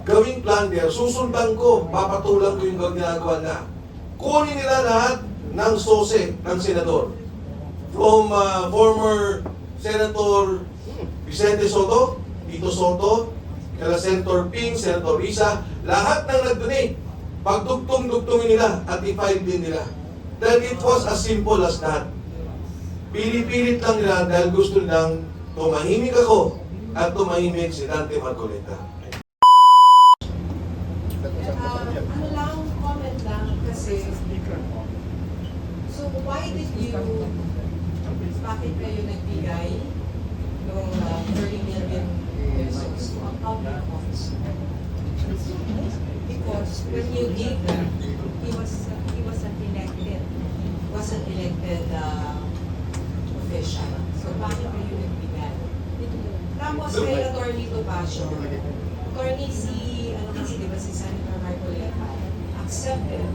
gawing plunder, susundan ko, papatulang ko yung ginagawa na. Kunin nila lahat ng sose ng senador. From former Senator Vicente Soto, Tito Soto, kala Senator Ping, Senator Risa, lahat ng nag-donate, pagdugtong-dugtongin nila at i-file din nila. Dahil it was as simple as that. Pinipilit lang nila dahil gusto nilang tumahimik ako at tumahimik si Dante Marcoleta. Ano lang, comment lang kasi, so why did you, bakit kayo nagbigay ng 30 million pesos to a public officer? Because when you gave that, he wasn't elected official. So bakit kayo nagbigay? Tapos kay Attorney Topacio, Attorney di ba si Senator Marcoleta accepted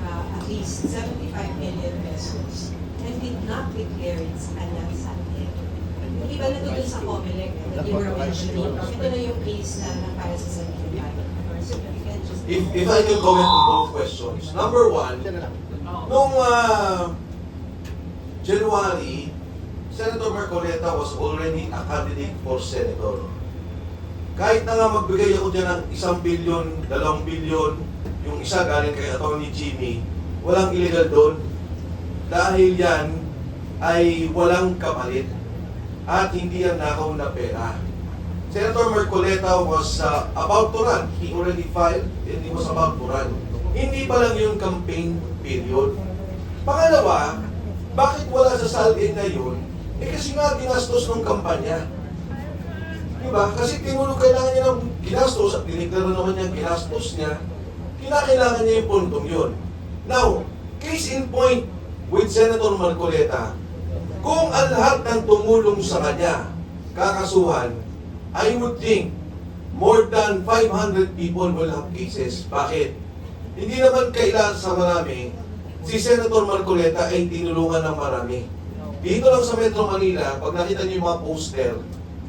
at least 75 million pesos and did not declare it sa kanyang salary. Hindi ba nandun sa COMELEC that you were mentioning? Ito na yung case na para sa 75 million. So you can just... If I can comment on both questions. Number one, nung January, Senator Marcoleta was already a candidate for senator. Kahit na nga magbigay ako dyan ng 1 billion, 2 billion, yung isa galing kay Atty. Jimmy, walang illegal doon. Dahil yan ay walang kapalit at hindi yan nakaw na pera. Senator Marcoleta was about to run. He already filed and he was about to run. Hindi pa lang yung campaign period. Pangalawa, bakit wala sa salin na yun? Eh kasi nga ginastos ng kampanya. Diba? Kasi tinulog kailangan niya ng ginastos at diniglara naman niya ginastos niya. Kinakailangan niya yung puntong yun. Now, case in point with Senator Marcoleta, kung ang lahat ng tumulong sa kanya, kakasuhan, I would think more than 500 people will have cases. Bakit? Hindi naman kailangan sa marami, si Senator Marcoleta ay tinulungan ng marami. Dito lang sa Metro Manila, pag nakita niyo yung mga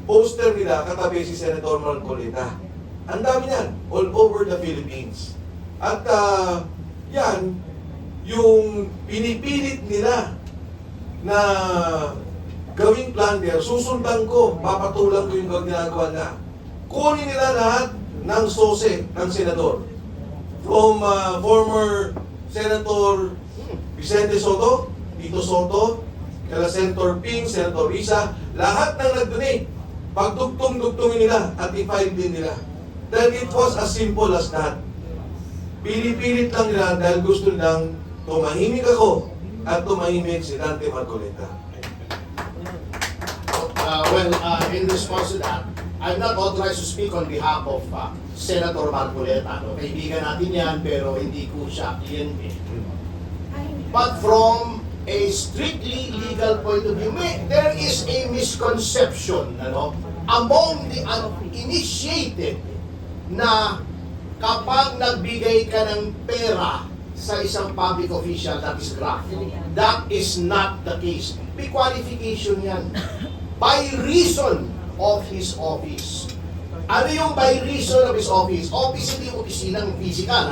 poster nila katabi si Senator Marcoleta. Ang dami niyan, all over the Philippines. At yan, yung pinipilit nila na gawing plunder, susundan ko, papatulang ko yung ginagawa na. Kunin nila lahat ng sose ng senador. From former Senator Vicente Soto, Tito Soto, kala Senator Ping, Senator Risa, lahat ng nag-donate, pagdugtong-dugtongin nila at i-file din nila. Dahil it was as simple as that. Pinipilit lang nila dahil gusto nilang tumahimik ako at tumahimik si Dante Marcoleta. In response to that, I'm not authorized to speak on behalf of Senator Marcoleta. No? Kaibigan natin yan, pero hindi ko siya kliyente. But from a strictly legal point of view, there is a misconception among the uninitiated na kapag nagbigay ka ng pera sa isang public official that is graft. That is not the case. May qualification yan. By reason of his office. Ano yung by reason of his office? Office hindi yung opisinang physical,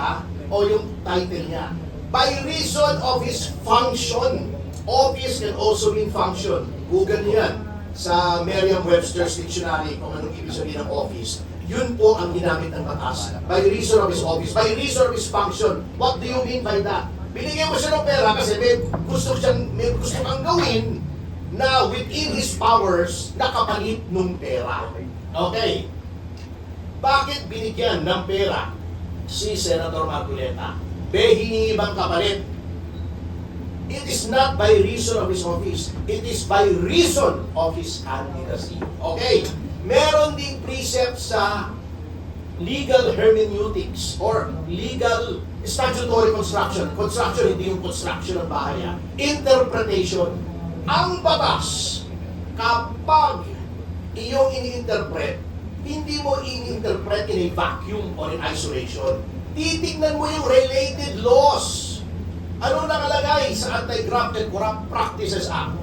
o yung title niya. By reason of his function. Office can also mean function. Google yan sa Merriam-Webster's Dictionary kung anong ibig sabihin ng office. Yun po ang ginamit ng batas. By reason of his office. By reason of his function. What do you mean by that? Binigyan mo siya ng pera kasi may gusto kang gawin na within his powers nakapalit ng pera. Okay. Bakit binigyan ng pera si Senator Marcoleta? Hihingi bang kapalit? It is not by reason of his office. It is by reason of his candidacy. Okay. Meron ding precept sa legal hermeneutics or legal statutory construction. Construction, hindi yung construction ng bahay. Interpretation. Ang batas, kapag iyong ini-interpret, hindi mo ini-interpret in a vacuum or in isolation. Titignan mo yung related laws. Anong nakalagay sa Anti-Graft and Corrupt Practices Act?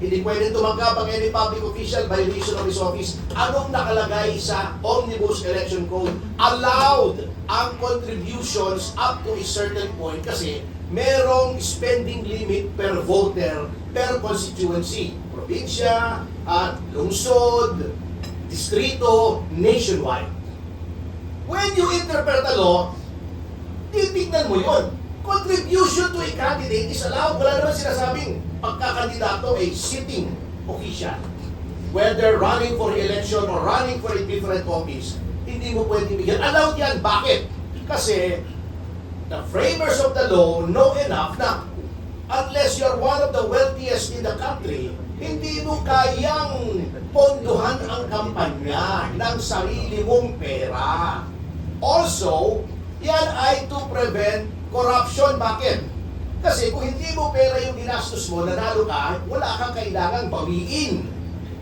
Hindi pwedeng tumanggap ang any public official violation of his office. Anong nakalagay sa Omnibus Election Code? Allowed ang contributions up to a certain point kasi merong spending limit per voter, per constituency. Probinsya, lungsod, distrito, nationwide. When you interpret the law, titignan mo yun. Contribution to a candidate is allowed. Wala naman sinasabing pagkakandidato ay sitting official. Whether running for election or running for a different office, hindi mo pwedeng bigyan. Allowed yan. Bakit? Kasi the framers of the law know enough na unless you're one of the wealthiest in the country, hindi mo kayang pondohan ang kampanya ng sarili mong pera. Also, yan ay to prevent corruption. Bakit? Kasi kung hindi mo pera yung ginastos mo, nanalo ka, wala kang kailangang bawiin.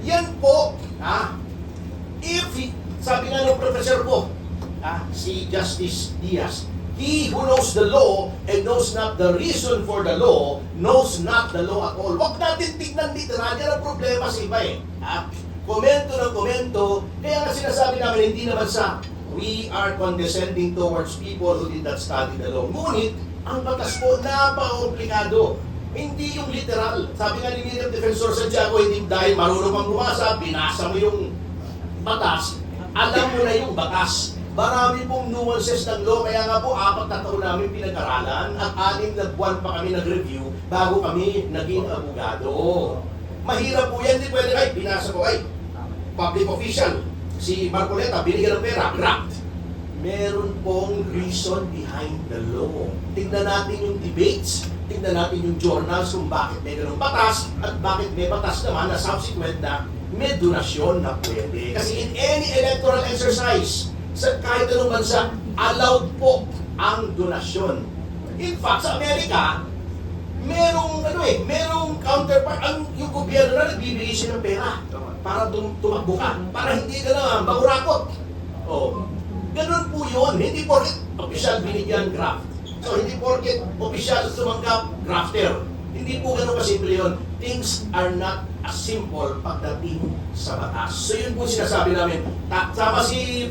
Yan po, sabi nga ng professor ko, si Justice Diaz, he who knows the law and knows not the reason for the law, knows not the law at all. Huwag natin tignan literal, yan ang problema sa iba eh. Komento ng komento, kaya nga sinasabi namin, hindi naman sa we are condescending towards people who did not study the law. Ngunit, ang batas po, napaka-komplikado. Hindi yung literal. Sabi nga ni Miriam Defensor Santiago, hindi dahil marunong kang bumasa, binasa mo yung batas, alam mo na yung batas. Marami pong nuances ng law, kaya nga po, 4 na taon namin pinag-aralan at 6 na buwan pa kami nag-review bago kami naging abogado. Mahirap po yan, hindi pwede, ay, binasa ko, ay, public official, si Marcoleta, binigyan ng pera, graft. Meron pong reason behind the law. Tignan natin yung debates, tignan natin yung journals kung bakit may ganung batas at bakit may batas naman na subsequent na may donasyon na pwede. Kasi in any electoral exercise, sa kahit anong bansa, allowed po ang donasyon. In fact, sa Amerika, merong counterpart, yung gobyerno na nagbibigay siya ng pera para tumakbo ka, para hindi ka na makurakot. Ganun po yun. Hindi porket official binigyan graft. So, hindi porket official tumanggap grafter. Hindi po ganun kasimple yun. Things are not as simple pagdating sa batas. So, yun po sinasabi namin. Tama si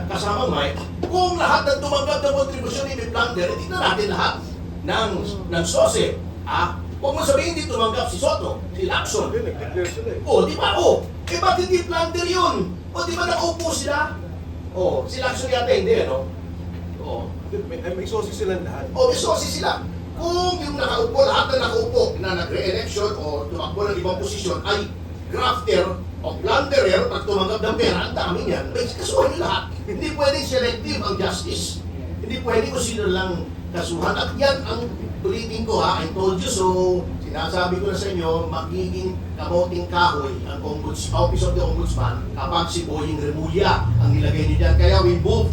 kasamang Mike, kung lahat ng tumanggap ng kontribusyon ni Plunder, hindi na natin lahat ng SOSE. Huwag mo sabihin hindi tumanggap si Soto, si Lacson. Nag-declare sila eh. Di ba? Ba't hindi Plunder yun? Di ba nakaupo sila? Si Lacson yata hindi, ano? May sosi silang lahat. May sosi sila. Kung yung nakaupo, lahat na nakaupo na nagre-election o tumakbo ng ibang posisyon ay grafter o plunderer pag tumanggap ng pera, ang dami niyan. May kasuhan nyo lahat. Hindi pwedeng selective ang justice. Hindi pwedeng kung sino lang kasuhan. At yan ang ulitin ko I told you so. Sinasabi ko na sa inyo, magiging kamoting kahoy ang Office of the Ombudsman kapag si Boying Remulla ang nilagay niyo dyan. Kaya we moved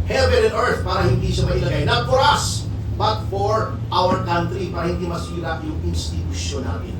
heaven and earth para hindi siya mailagay. Not for us, but for our country, para hindi masira yung institusyon natin.